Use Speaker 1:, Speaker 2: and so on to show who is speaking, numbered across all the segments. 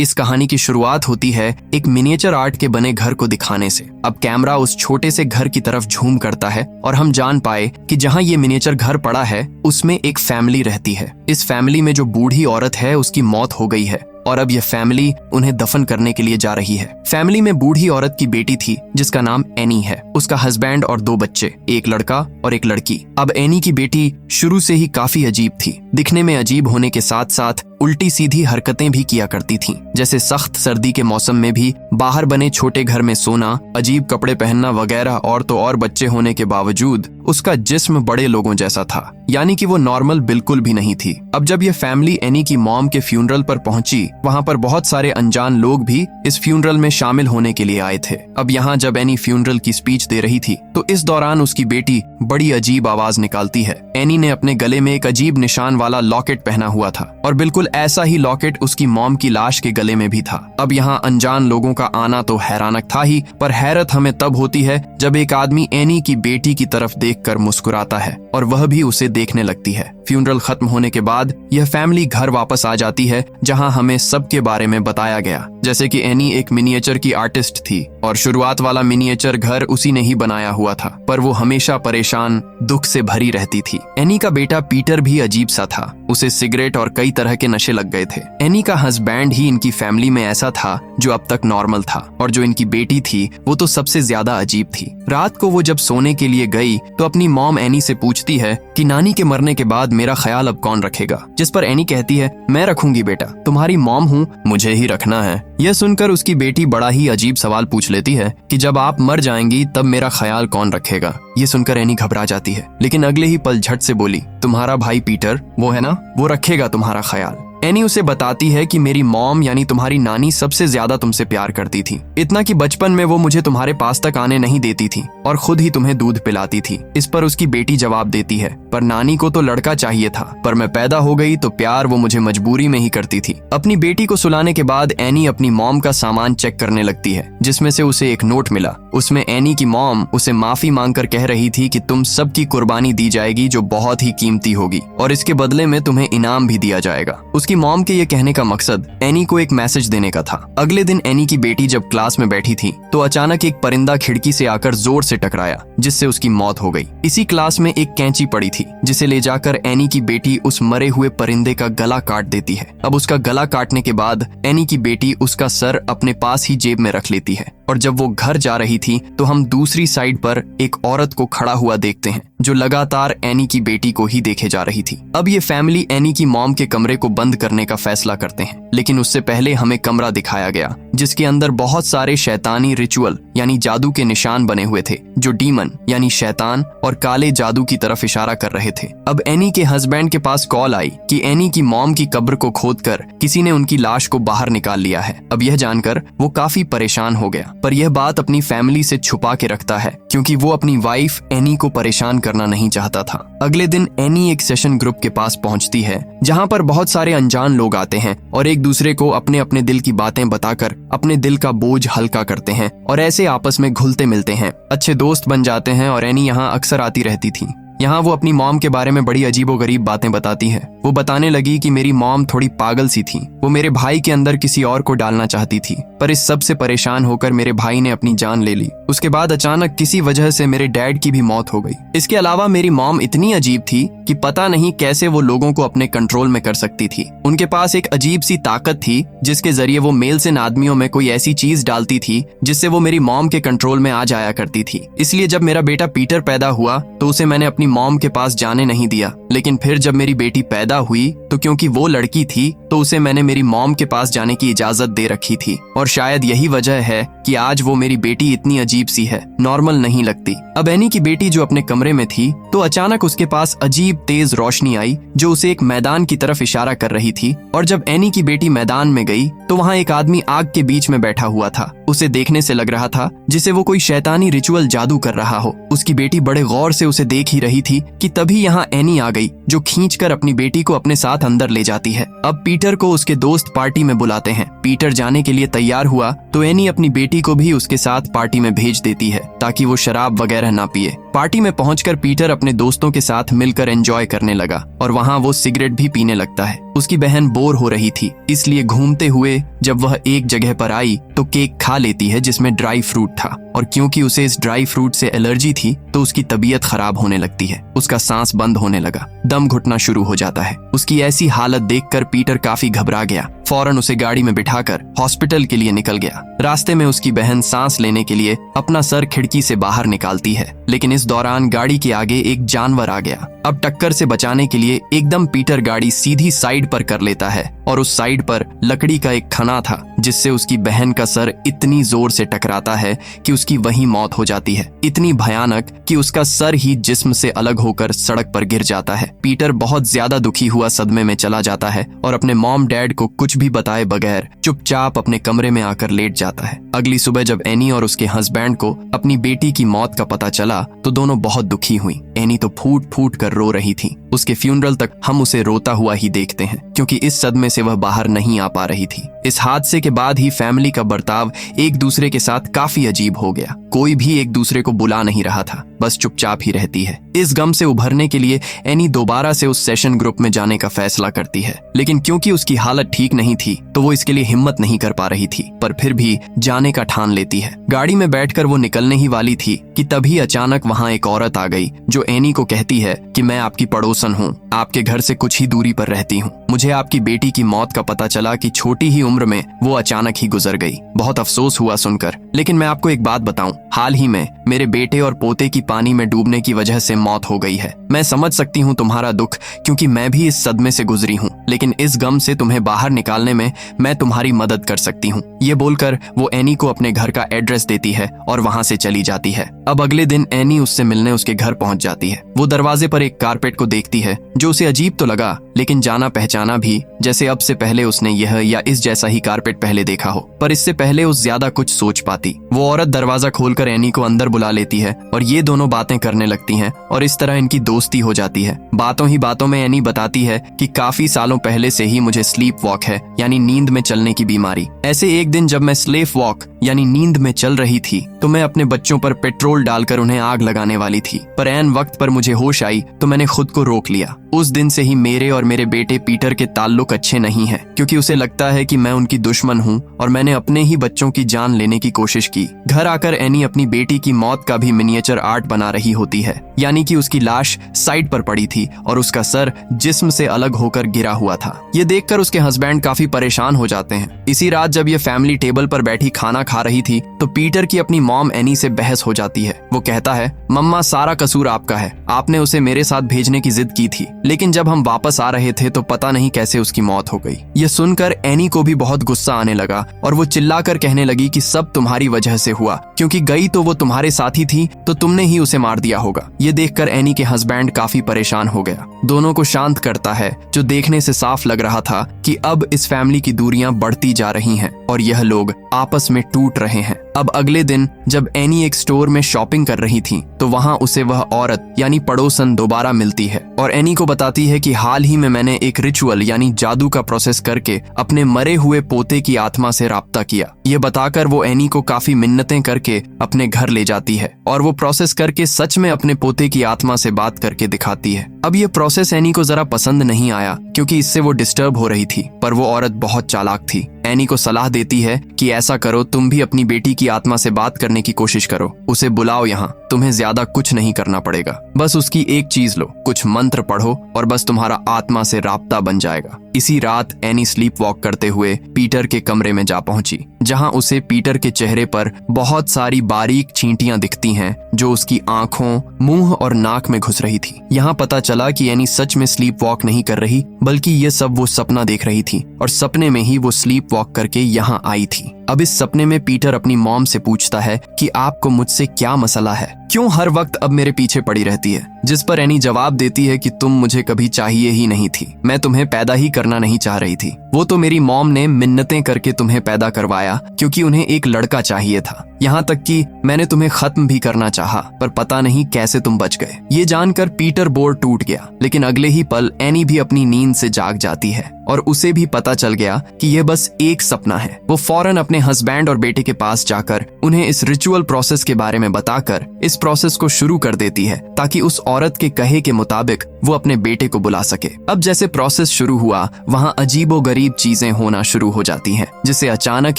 Speaker 1: इस कहानी की शुरुआत होती है एक मिनिएचर आर्ट के बने घर को दिखाने से। अब कैमरा उस छोटे से घर की तरफ झूम करता है और हम जान पाए कि जहाँ ये मिनिएचर घर पड़ा है उसमें एक फैमिली रहती है। इस फैमिली में जो बूढ़ी औरत है उसकी मौत हो गई है और अब यह फैमिली उन्हें दफन करने के लिए जा रही है। फैमिली में बूढ़ी औरत की बेटी थी जिसका नाम एनी है, उसका हस्बैंड और 2 बच्चे, एक लड़का और एक लड़की। अब एनी की बेटी शुरू से ही काफी अजीब थी। दिखने में अजीब होने के साथ साथ उल्टी सीधी हरकतें भी किया करती थीं, जैसे सख्त सर्दी के मौसम में भी बाहर बने छोटे घर में सोना, अजीब कपड़े पहनना वगैरह। और तो और बच्चे होने के बावजूद उसका जिस्म बड़े लोगों जैसा था, यानी कि वो नॉर्मल बिल्कुल भी नहीं थी। अब जब ये फैमिली एनी की मॉम के फ्यूनरल पर पहुंची, वहां पर बहुत सारे अनजान लोग भी इस फ्यूनरल में शामिल होने के लिए आए थे। अब यहाँ जब एनी फ्यूनरल की स्पीच दे रही थी तो इस दौरान उसकी बेटी बड़ी अजीब आवाज निकालती है। एनी ने अपने गले में एक अजीब निशान वाला लॉकेट पहना हुआ था और बिल्कुल ऐसा ही लॉकेट उसकी मॉम की लाश के गले में भी था। अब यहाँ अनजान लोगों का आना तो हैरानक था ही, पर हैरत हमें तब होती है जब एक आदमी एनी की बेटी की तरफ देखकर मुस्कुराता है और वह भी उसे देखने लगती है। फ्यूनरल खत्म होने के बाद यह फैमिली घर वापस आ जाती है, जहां हमें सबके बारे में बताया गया, जैसे कि एनी एक मिनिएचर की आर्टिस्ट थी और शुरुआत वाला मिनिएचर घर उसी ने ही बनाया हुआ था, पर वो हमेशा परेशान, दुख से भरी रहती थी। एनी का बेटा पीटर भी अजीब सा था, उसे सिगरेट और कई तरह के नशे लग गए थे। एनी का हस्बैंड ही इनकी फैमिली में ऐसा था जो अब तक नॉर्मल था, और जो इनकी बेटी थी वो तो सबसे ज्यादा अजीब थी। रात को वो जब सोने के लिए गई तो अपनी मॉम एनी से पूछती है कि नानी के मरने के बाद मेरा ख्याल अब कौन रखेगा, जिस पर एनी कहती है, मैं रखूंगी बेटा, तुम्हारी मॉम हूँ, मुझे ही रखना है। यह सुनकर उसकी बेटी बड़ा ही अजीब सवाल पूछ लेती है कि जब आप मर जाएंगी तब मेरा ख्याल कौन रखेगा। ये सुनकर एनी घबरा जाती है, लेकिन अगले ही पल झट से बोली, तुम्हारा भाई पीटर, वो है ना, वो रखेगा तुम्हारा ख्याल। एनी उसे बताती है कि मेरी मॉम यानी तुम्हारी नानी सबसे ज्यादा तुमसे प्यार करती थी, इतना कि बचपन में वो मुझे तुम्हारे पास तक आने नहीं देती थी और खुद ही तुम्हें दूध पिलाती थी। इस पर उसकी बेटी जवाब देती है, पर नानी को तो लड़का चाहिए था, पर मैं पैदा हो गई तो प्यार वो मुझे मजबूरी में ही करती थी। अपनी बेटी को सुलाने के बाद एनी अपनी मॉम का सामान चेक करने लगती है, जिसमें से उसे एक नोट मिला। उसमें एनी की मॉम उसे माफी मांगकर कह रही थी कि तुम सबकी कुर्बानी दी जाएगी जो बहुत ही कीमती होगी और इसके बदले में तुम्हें इनाम भी दिया जाएगा। उसकी मॉम के ये कहने का मकसद एनी को एक मैसेज देने का था। अगले दिन एनी की बेटी जब क्लास में बैठी थी तो अचानक एक परिंदा खिड़की से आकर जोर से टकराया, जिससे उसकी मौत हो गई। इसी क्लास में एक कैंची पड़ी थी, जिसे ले जाकर एनी की बेटी उस मरे हुए परिंदे का गला काट देती है। अब उसका गला काटने के बाद एनी की बेटी उसका सर अपने पास ही जेब में रख लेती है और जब वो घर जा रही थी तो हम दूसरी साइड पर एक औरत को खड़ा हुआ देखते हैं जो लगातार एनी की बेटी को ही देखे जा रही थी। अब ये फैमिली एनी की मॉम के कमरे को बंद करने का फैसला करते हैं, लेकिन उससे पहले हमें कमरा दिखाया गया जिसके अंदर बहुत सारे शैतानी रिचुअल यानी जादू के निशान बने हुए थे, जो डीमन यानी शैतान और काले जादू की तरफ इशारा कर रहे थे। अब एनी के हस्बैंड के पास कॉल आई कि एनी की मॉम की कब्र को खोदकर किसी ने उनकी लाश को बाहर निकाल लिया है। अब यह जानकर वो काफी परेशान हो गया, पर यह बात अपनी फैमिली से छुपा के रखता है क्योंकि वो अपनी वाइफ एनी को परेशान करना नहीं चाहता था। अगले दिन एनी एक सेशन ग्रुप के पास पहुंचती है जहां पर बहुत सारे अनजान लोग आते हैं और एक दूसरे को अपने अपने दिल की बातें बताकर अपने दिल का बोझ हल्का करते हैं और ऐसे आपस में घुलते मिलते हैं, अच्छे दोस्त बन जाते हैं। और एनी यहाँ अक्सर आती रहती थी। यहाँ वो अपनी मॉम के बारे में बड़ी अजीबोगरीब बातें बताती है। वो बताने लगी कि मेरी मॉम थोड़ी पागल सी थी, वो मेरे भाई के अंदर किसी और को डालना चाहती थी, पर इस सब से परेशान होकर मेरे भाई ने अपनी जान ले ली। उसके बाद अचानक किसी वजह से मेरे डैड की भी मौत हो गई। इसके अलावा मेरी मॉम इतनी अजीब थी कि पता नहीं कैसे वो लोगों को अपने कंट्रोल में कर सकती थी। उनके पास एक अजीब सी ताकत थी जिसके जरिए वो मेल से आदमियों में कोई ऐसी चीज डालती थी जिससे वो मेरी मॉम के कंट्रोल में आ जाया करती थी। इसलिए जब मेरा बेटा पीटर पैदा हुआ तो उसे मैंने अपनी मॉम के पास जाने नहीं दिया, लेकिन फिर जब मेरी बेटी पैदा हुई तो क्योंकि वो लड़की थी तो उसे मैंने मेरी मॉम के पास जाने की इजाजत दे रखी थी। और शायद यही वजह है कि आज वो मेरी बेटी इतनी अजीब सी है, नॉर्मल नहीं लगती। अब एनी की बेटी जो अपने कमरे में थी तो अचानक उसके पास अजीब तेज रोशनी आई जो उसे एक मैदान की तरफ इशारा कर रही थी। और जब एनी की बेटी मैदान में गई तो वहाँ एक आदमी आग के बीच में बैठा हुआ था। उसे देखने से लग रहा था जिसे वो कोई शैतानी रिचुअल जादू कर रहा हो। उसकी बेटी बड़े गौर से उसे देख ही रही थी कि तभी यहाँ एनी आ गई जो खींचकर अपनी बेटी को अपने साथ अंदर ले जाती है। अब पीटर को उसके दोस्त पार्टी में बुलाते हैं। पीटर जाने के लिए तैयार हुआ तो एनी अपनी बेटी को भी उसके साथ पार्टी में भेज देती है ताकि वो शराब वगैरह ना पिए। पार्टी में पहुंचकर पीटर अपने दोस्तों के साथ मिलकर एंजॉय करने लगा और वहां वो सिगरेट भी पीने लगता है। उसकी बहन बोर हो रही थी, इसलिए घूमते हुए जब वह एक जगह पर आई तो केक खा लेती है जिसमें ड्राई फ्रूट था, और क्योंकि उसे इस ड्राई फ्रूट से एलर्जी थी तो उसकी तबीयत खराब होने लगती है। उसका सांस बंद होने लगा, दम घुटना शुरू हो जाता है। उसकी ऐसी हालत देखकर पीटर काफी घबरा गया। फौरन उसे गाड़ी में बिठाकर हॉस्पिटल के लिए निकल गया। रास्ते में उसकी बहन सांस लेने के लिए अपना सर खिड़की से बाहर निकालती है, लेकिन इस दौरान गाड़ी के आगे एक जानवर आ गया। अब टक्कर से बचाने के लिए एकदम पीटर गाड़ी सीधी साइड पर कर लेता है और उस साइड पर लकड़ी का एक खना था जिससे उसकी बहन का सर इतनी जोर से टकराता है कि उसकी वहीं मौत हो जाती है, इतनी भयानक कि उसका सर ही जिस्म से अलग होकर सड़क पर गिर जाता है। पीटर बहुत ज्यादा दुखी हुआ सदमे में चला जाता है और अपने मॉम डैड को कुछ भी बताए बगैर चुपचाप अपने कमरे में आकर लेट जाता है। अगली सुबह जब एनी और उसके हस्बैंड को अपनी बेटी की मौत का पता चला तो दोनों बहुत दुखी हुई। एनी तो फूट फूट कर रो रही थी। उसके फ्यूनरल तक हम उसे रोता हुआ ही देखते हैं क्योंकि इस सदमे से वह बाहर नहीं आ पा रही थी। इस हादसे के बाद ही फैमिली का बर्ताव एक दूसरे के साथ काफी अजीब हो गया। कोई भी एक दूसरे को बुला नहीं रहा था, बस चुपचाप ही रहती है। इस गम से उभरने के लिए एनी दोबारा से उस सेशन ग्रुप में जाने का फैसला करती है, लेकिन क्योंकि उसकी हालत ठीक नहीं थी तो वो इसके लिए हिम्मत नहीं कर पा रही थी, पर फिर भी जाने का ठान लेती है। गाड़ी में बैठकर वो निकलने ही वाली थी कि तभी अचानक वहाँ एक औरत आ गई जो एनी को कहती है कि मैं आपकी पड़ोसन हूँ, आपके घर से कुछ ही दूरी पर रहती हूँ। मुझे आपकी बेटी की मौत का पता चला कि छोटी ही उम्र में वो अचानक ही गुजर गई। बहुत अफसोस हुआ सुनकर, लेकिन मैं आपको एक बात बताऊं, हाल ही में मेरे बेटे और पोते की पानी में डूबने की वजह से मौत हो गई है। मैं समझ सकती हूँ तुम्हारा दुख क्योंकि मैं भी इस सदमे से गुजरी हूँ, लेकिन इस गम से तुम्हें बाहर निकालने में मैं तुम्हारी मदद कर सकती हूँ। ये बोलकर वो एनी को अपने घर का एड्रेस देती है और वहाँ से चली जाती है। अब अगले दिन एनी उससे मिलने उसके घर पहुँच जाती है। वो दरवाजे पर एक कारपेट को देखती है जो उसे अजीब तो लगा, लेकिन जाना पहचाना भी, जैसे अब से पहले उसने यह या इस जैसा ही कारपेट पहले देखा हो। पर इससे पहले उस ज्यादा कुछ सोच पाती, वो औरत दरवाजा खोलकर एनी को अंदर बुला लेती है और ये दोनों बातें करने लगती हैं और इस तरह इनकी दोस्ती हो जाती है। बातों ही बातों में एनी बताती है कि काफी सालों पहले से ही मुझे स्लीप वॉक है, यानी नींद में चलने की बीमारी। ऐसे एक दिन जब मैं स्लीप वॉक यानी नींद में चल रही थी तो मैं अपने बच्चों पर पेट्रोल डालकर उन्हें आग लगाने वाली थी, पर ऐन वक्त पर मुझे होश आई तो मैंने खुद को रोक लिया। उस दिन से ही मेरे और मेरे बेटे पीटर के ताल्लुक अच्छे नहीं हैं, क्योंकि उसे लगता है कि मैं उनकी दुश्मन हूँ और मैंने अपने ही बच्चों की जान लेने की कोशिश की। घर आकर एनी अपनी बेटी की मौत का भी मिनिएचर आर्ट बना रही होती है, यानी कि उसकी लाश साइड पर पड़ी थी और उसका सर जिस्म से अलग होकर गिरा हुआ था। ये देखकर उसके हस्बैंड काफी परेशान हो जाते हैं। इसी रात जब ये फैमिली टेबल पर बैठी खाना खा रही थी तो पीटर की अपनी मॉम एनी से बहस हो जाती है। वो कहता है, मम्मा सारा कसूर आपका है, आपने उसे मेरे साथ भेजने की जिद की थी, लेकिन जब हम वापस आ रहे थे तो पता नहीं कैसे उसकी मौत हो गई। ये सुनकर एनी को भी बहुत गुस्सा आने लगा और वो चिल्लाकर कहने लगी कि सब तुम्हारी वजह से हुआ, क्योंकि गई तो वो तुम्हारे साथ ही थी तो तुमने ही उसे मार दिया होगा। ये देखकर एनी के हस्बैंड काफी परेशान हो गया। दोनों को शांत करता है, जो देखने से साफ लग रहा था कि अब इस फैमिली की दूरियां बढ़ती जा रही हैं और यह लोग आपस में टूट रहे हैं। अब अगले दिन जब एनी एक स्टोर में शॉपिंग कर रही थी तो वहाँ उसे वह औरत यानी पड़ोसन दोबारा मिलती है और एनी को बताती है कि हाल ही में मैंने एक रिचुअल यानी जादू का प्रोसेस करके अपने मरे हुए पोते की आत्मा से राब्ता किया। ये बताकर वो एनी को काफी मिन्नतें करके अपने घर ले जाती है और वो प्रोसेस करके सच में अपने पोते की आत्मा से बात करके दिखाती है। अब ये प्रोसेस एनी को जरा पसंद नहीं आया क्योंकि इससे वो डिस्टर्ब हो रही थी, पर वो औरत बहुत चालाक थी। एनी को सलाह देती है कि ऐसा करो, तुम भी अपनी बेटी की आत्मा से बात करने की कोशिश करो, उसे बुलाओ यहाँ, तुम्हें ज्यादा कुछ नहीं करना पड़ेगा, बस उसकी एक चीज लो, कुछ मंत्र पढ़ो और बस तुम्हारा आत्मा से राब्ता बन जाएगा। इसी रात एनी स्लीप वॉक करते हुए पीटर के कमरे में जा पहुंची, जहां उसे पीटर के चेहरे पर बहुत सारी बारीक चींटियां दिखती हैं जो उसकी आंखों, मुंह और नाक में घुस रही थी। यहाँ पता चला कि एनी सच में स्लीप वॉक नहीं कर रही, बल्कि ये सब वो सपना देख रही थी और सपने में ही वो स्लीप वॉक करके यहाँ आई थी। अब इस सपने में पीटर अपनी मॉम से पूछता है कि आपको मुझसे क्या मसला है, क्यों हर वक्त अब मेरे पीछे पड़ी रहती है, जिस पर एनी जवाब देती है कि तुम मुझे कभी चाहिए ही नहीं थी, मैं तुम्हें पैदा ही करना नहीं चाह रही थी, वो तो मेरी मॉम ने मिन्नतें करके तुम्हें पैदा करवाया क्योंकि उन्हें एक लड़का चाहिए था। यहाँ तक कि मैंने तुम्हें खत्म भी करना चाहा, पर पता नहीं कैसे तुम बच गए। ये जानकर पीटर बोर टूट गया, लेकिन अगले ही पल एनी भी अपनी नींद से जाग जाती है और उसे भी पता चल गया कि यह बस एक सपना है। वो फौरन अपने हस्बैंड और बेटे के पास जाकर उन्हें इस रिचुअल प्रोसेस के बारे में बताकर इस प्रोसेस को शुरू कर देती है ताकि उस औरत के कहे के मुताबिक वो अपने बेटे को बुला सके। अब जैसे प्रोसेस शुरू हुआ, वहाँ अजीबोगरीब चीजें होना शुरू हो जाती हैं, जिससे अचानक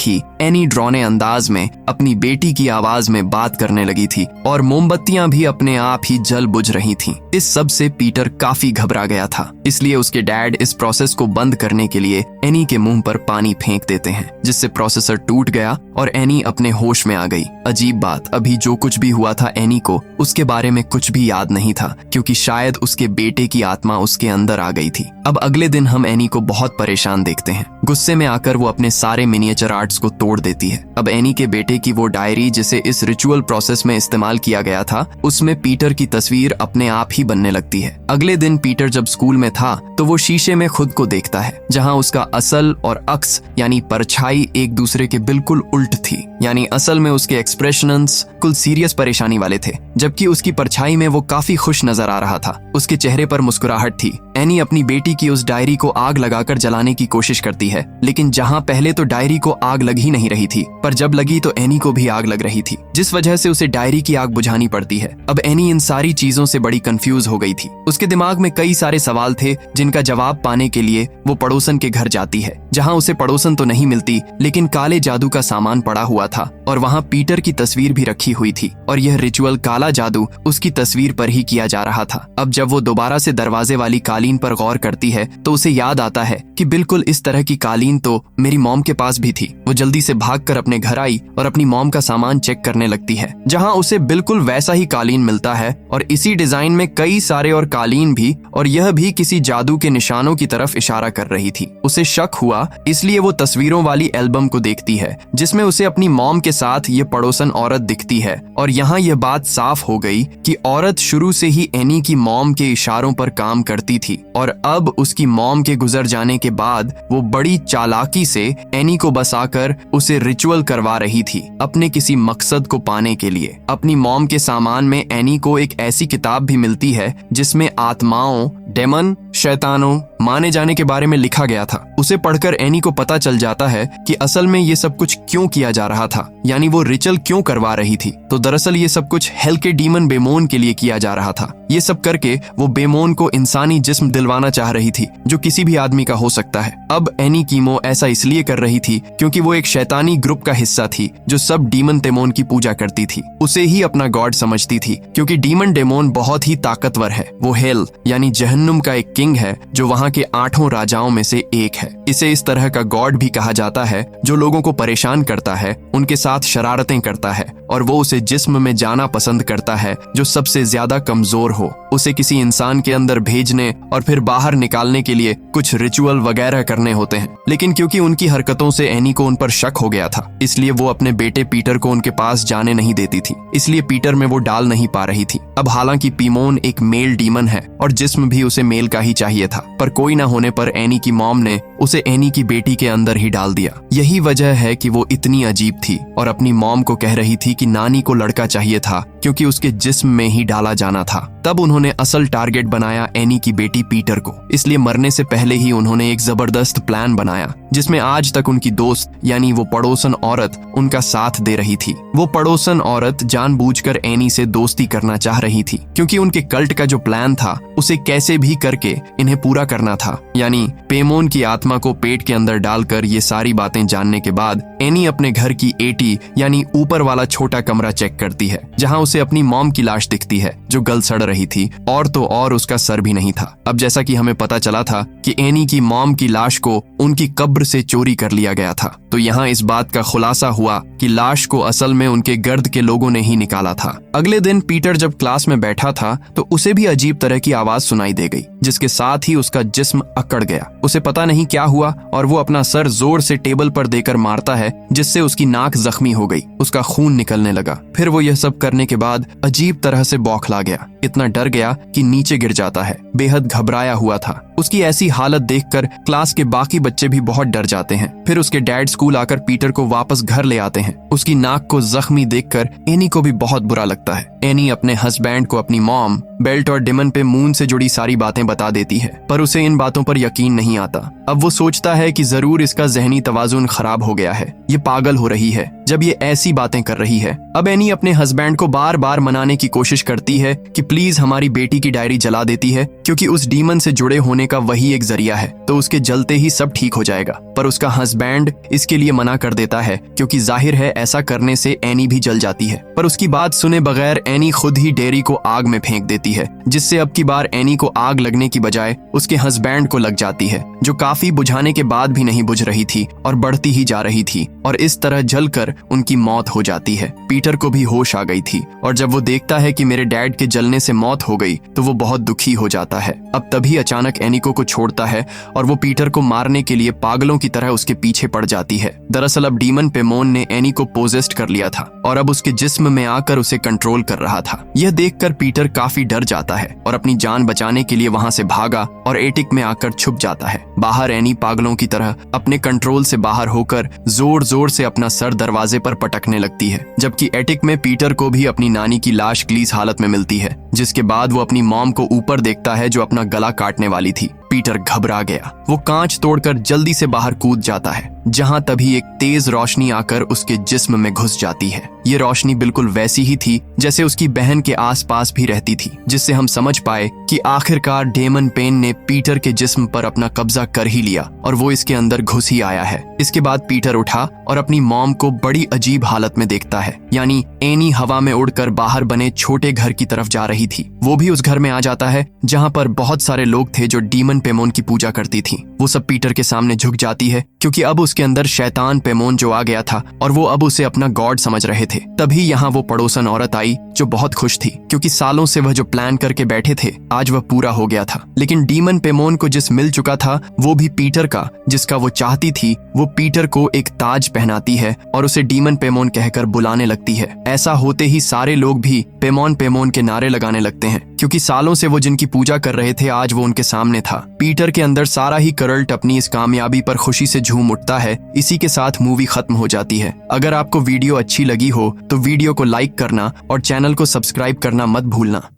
Speaker 1: ही एनी डरौने अंदाज में अपनी बेटी की आवाज में बात करने लगी थी और मोमबत्तियां भी अपने आप ही जल बुझ रही थीं। इस सब से पीटर काफी घबरा गया था, इसलिए उसके डैड इस प्रोसेस को बंद करने के लिए एनी के मुंह पर पानी फेंक देते हैं, जिससे प्रोसेसर टूट गया और एनी अपने होश में आ गई। अजीब बात, अभी जो कुछ भी हुआ था एनी को उसके बारे में कुछ भी याद नहीं था, क्योंकि शायद उसके बेटे की आत्मा उसके अंदर आ गई थी। अब अगले दिन हम एनी को बहुत परेशान देखते हैं। गुस्से में आकर वो अपने सारे मिनिएचर आर्ट्स को तोड़ देती है। अब एनी के बेटे की वो डायरी जिसे इस रिचुअल प्रोसेस में इस्तेमाल किया गया था, उसमें पीटर की तस्वीर अपने आप ही बनने लगती है। अगले दिन पीटर जब स्कूल में था तो वो शीशे में खुद को देखता है, जहाँ उसका असल और अक्स यानी परछाई एक दूसरे के बिल्कुल उल्ट थी। यानी असल में उसके एक्सप्रेशंस कुल सीरियस परेशानी वाले थे, जबकि उसकी परछाई में वो काफी खुश नजर आ रहा था। उसके चेहरे पर मुस्कुराहट थी। एनी अपनी बेटी की उस डायरी को आग लगाकर जलाने की कोशिश करती है, लेकिन जहां पहले तो डायरी को आग लग ही नहीं रही थी, पर जब लगी तो एनी को भी आग लग रही थी, जिस वजह से उसे डायरी की आग बुझानी पड़ती है। अब एनी इन सारी चीजों से बड़ी कंफ्यूज हो गई थी। उसके दिमाग में कई सारे सवाल थे जिनका जवाब पाने के लिए वो पड़ोसन के घर जाती है, जहां उसे पड़ोसन तो नहीं मिलती, लेकिन काले जादू का सामान पड़ा हुआ था और वहां पीटर की तस्वीर भी रखी हुई थी और यह रिचुअल काला जादू उसकी तस्वीर पर ही किया जा रहा था। अब जब वो दोबारा से दरवाजे वाली कालीन पर गौर करती है तो उसे याद आता है कि बिल्कुल इस तरह की कालीन तो मेरी मॉम के पास भी थी। वो जल्दी से भागकर अपने घर आई और अपनी मॉम का सामान चेक करने लगती है, जहां उसे बिल्कुल वैसा ही कालीन मिलता है और इसी डिजाइन में कई सारे और कालीन भी, और यह भी किसी जादू के निशानों की तरफ इशारा कर रही थी। उसे शक हुआ, इसलिए वो तस्वीरों वाली एल्बम को देखती है जिसमें उसे अपनी मॉम के साथ ये पड़ोसन औरत दिखती है। और यहाँ यह बात साफ हो गई कि औरत शुरू से ही एनी की मॉम के इशारों पर काम करती थी और अब उसकी मॉम के गुजर जाने के बाद वो बड़ी चालाकी से एनी को बसाकर उसे रिचुअल करवा रही थी अपने किसी मकसद को पाने के लिए। अपनी मॉम के सामान में एनी को एक ऐसी किताब भी मिलती है जिसमें आत्माओं, डेमन, शैतानों माने जाने के बारे में लिखा गया था। उसे पढ़कर एनी को पता चल जाता है कि असल में ये सब कुछ क्यों किया जा रहा था, यानी वो रिचुअल क्यों करवा रही थी। तो दरअसल ये सब कुछ हेल के डीमन बेमोन के लिए किया जा रहा था। ये सब करके वो बेमोन को इंसानी जिस्म दिलवाना चाह रही थी जो किसी भी आदमी का हो सकता है। अब एनी कीमो ऐसा इसलिए कर रही थी क्योंकि वो एक शैतानी ग्रुप का हिस्सा थी जो सब डीमन डेमोन की पूजा करती थी। उसे ही अपना गॉड समझती थी क्योंकि डीमन डेमोन बहुत ही ताकतवर है। वो हेल यानी जहन्नुम का एक किंग है जो वहाँ के 8 राजाओं में से एक है। इसे इस तरह का गॉड भी कहा जाता है जो लोगों को परेशान करता है, उनके साथ शरारतें करता है और वो उसे जिस्म में जाना पसंद करता है जो सबसे ज्यादा कमजोर हो। उसे किसी इंसान के अंदर भेजने और फिर बाहर निकालने के लिए कुछ रिचुअल वगैरह करने होते हैं, लेकिन क्योंकि उनकी हरकतों से एनी को उन पर शक हो गया था, इसलिए वो अपने बेटे पीटर को उनके पास जाने नहीं देती थी। इसलिए पीटर में वो डाल नहीं पा रही थी। अब हालांकि पीमोन एक मेल डीमन है और जिस्म भी उसे मेल का ही चाहिए था, पर कोई ना होने पर एनी की मॉम ने उसे एनी की बेटी के अंदर ही डाल दिया। यही वजह है कि वो इतनी अजीब थी और अपनी मॉम को कह रही थी कि नानी को लड़का चाहिए था क्योंकि उसके जिस्म में ही डाला जाना था। तब उन्होंने असल टारगेट बनाया एनी की बेटी पीटर को, इसलिए मरने से पहले ही उन्होंने एक जबरदस्त प्लान बनाया जिसमें आज तक उनकी दोस्त यानी वो पड़ोसन औरत उनका साथ दे रही थी। वो पड़ोसन औरत जानबूझकर एनी से दोस्ती करना चाह रही थी क्योंकि उनके कल्ट का जो प्लान था उसे कैसे भी करके इन्हें पूरा करना था। यानी पेमोन की आत्मा को पेट के अंदर डालकर ये सारी बातें जानने के बाद एनी अपने घर की 80 यानी ऊपर वाला छोटा कमरा चेक करती है, जहां उसे अपनी मॉम की लाश दिखती है जो गल सड़ रही थी और तो और उसका सर भी नहीं था। अब जैसा कि हमें पता चला था कि एनी की मॉम की लाश को उनकी कब्र से चोरी कर लिया गया था, तो यहाँ इस बात का खुलासा हुआ कि लाश को असल में उनके गर्द के लोगों ने ही निकाला था। अगले दिन पीटर जब क्लास में बैठा था तो उसे भी अजीब तरह की आवाज सुनाई दे गई, जिसके साथ ही उसका जिस्म अकड़ गया। उसे पता नहीं क्या हुआ और वो अपना सर जोर से टेबल पर देकर मारता है, जिससे उसकी नाक जख्मी हो गई, उसका खून निकलने लगा। फिर वो यह सब करने के बाद अजीब तरह से बौखला गया, इतना डर गया कि नीचे गिर जाता है। बेहद घबराया हुआ था उसकी ऐसी हालत देखकर क्लास के बाकी बच्चे भी बहुत डर जाते हैं। फिर उसके डैड स्कूल आकर पीटर को वापस घर ले आते हैं। उसकी नाक को जख्मी देखकर एनी को भी बहुत बुरा लगता है। एनी अपने हस्बैंड को अपनी मॉम, बेल्ट और डिमन पे मून से जुड़ी सारी बातें बता देती है, पर उसे इन बातों पर यकीन नहीं आता। अब वो सोचता है कि जरूर इसका जहनी तवाजुन खराब हो गया है, ये पागल हो रही है जब ये ऐसी बातें कर रही है। अब एनी अपने हस्बैंड को बार बार मनाने की कोशिश करती है कि प्लीज हमारी बेटी की डायरी जला देती है, क्योंकि उस डीमन से जुड़े होने का वही एक जरिया है, तो उसके जलते ही सब ठीक हो जाएगा। पर उसका हस्बैंड इसके लिए मना कर देता है, क्योंकि जाहिर है ऐसा करने से एनी भी जल जाती है। पर उसकी बात सुने बगैर एनी खुद ही डेयरी को आग में फेंक देती है, जिससे अब की बार एनी को आग लगने की बजाय उसके हस्बैंड को लग जाती है, जो काफी बुझाने के बाद भी नहीं बुझ रही थी और बढ़ती ही जा रही थी, और इस तरह जलकर उनकी मौत हो जाती है। पीटर को भी होश आ गई थी, और जब वो देखता है कि मेरे डैड के जलने से मौत हो गई तो वो बहुत दुखी हो जाता है। अब तभी अचानक एनिको को छोड़ता है और वो पीटर को मारने के लिए पागलों की तरह उसके पीछे पड़ जाती है। दरअसल अब डीमन पेमोन ने एनी को पोजेस्ट कर लिया था और अब उसके जिस्म में आकर उसे कंट्रोल कर रहा था। यह देखकर पीटर काफी डर जाता है और अपनी जान बचाने के लिए वहां से भागा और एटिक में आकर छुप जाता है। बाहर एनी पागलों की तरह अपने कंट्रोल से बाहर होकर जोर जोर से अपना सर दरवाजे पर पटकने लगती है, जबकि एटिक में पीटर को भी अपनी नानी की लाश ग्लीस हालत में मिलती है, जिसके बाद वो अपनी मॉम को ऊपर देखता है जो अपना गला काटने वाली थी। पीटर घबरा गया, वो कांच तोड़कर जल्दी से बाहर कूद जाता है, जहां तभी एक तेज रोशनी आकर उसके जिस्म में घुस जाती है। ये रोशनी बिल्कुल वैसी ही थी जैसे उसकी बहन के आसपास भी रहती थी, जिससे हम समझ पाए कि आखिरकार डेमन पेन ने पीटर के जिस्म पर अपना कब्जा कर ही लिया और वो इसके अंदर घुस ही आया है। इसके बाद पीटर उठा और अपनी मॉम को बड़ी अजीब हालत में देखता है, यानी एनी हवा में उड़कर बाहर बने छोटे घर की तरफ जा रही थी। वो भी उस घर में आ जाता है जहां पर बहुत सारे लोग थे जो डीमन पेमोन की पूजा करती थी। वो सब पीटर के सामने झुक जाती है, क्योंकि अब उसके अंदर शैतान पेमोन जो आ गया था और वो अब उसे अपना गॉड समझ रहे थे। तभी यहाँ वो पड़ोसन औरत आई जो बहुत खुश थी, क्योंकि सालों से वह जो प्लान करके बैठे थे आज वह पूरा हो गया था। लेकिन डीमन पेमोन को जिस मिल चुका था वो भी पीटर का, जिसका वो चाहती थी, वो पीटर को एक ताज पहनाती है और उसे डीमन पेमोन कहकर बुलाने लगती है। ऐसा होते ही सारे लोग भी पेमोन पेमोन के नारे लगाने लगते हैं, क्योंकि सालों से वो जिनकी पूजा कर रहे थे आज वो उनके सामने था। पीटर के अंदर सारा ही करल्ट अपनी इस कामयाबी पर खुशी से झूम उठता है। इसी के साथ मूवी खत्म हो जाती है। अगर आपको वीडियो अच्छी लगी हो तो वीडियो को लाइक करना और चैनल को सब्सक्राइब करना मत भूलना।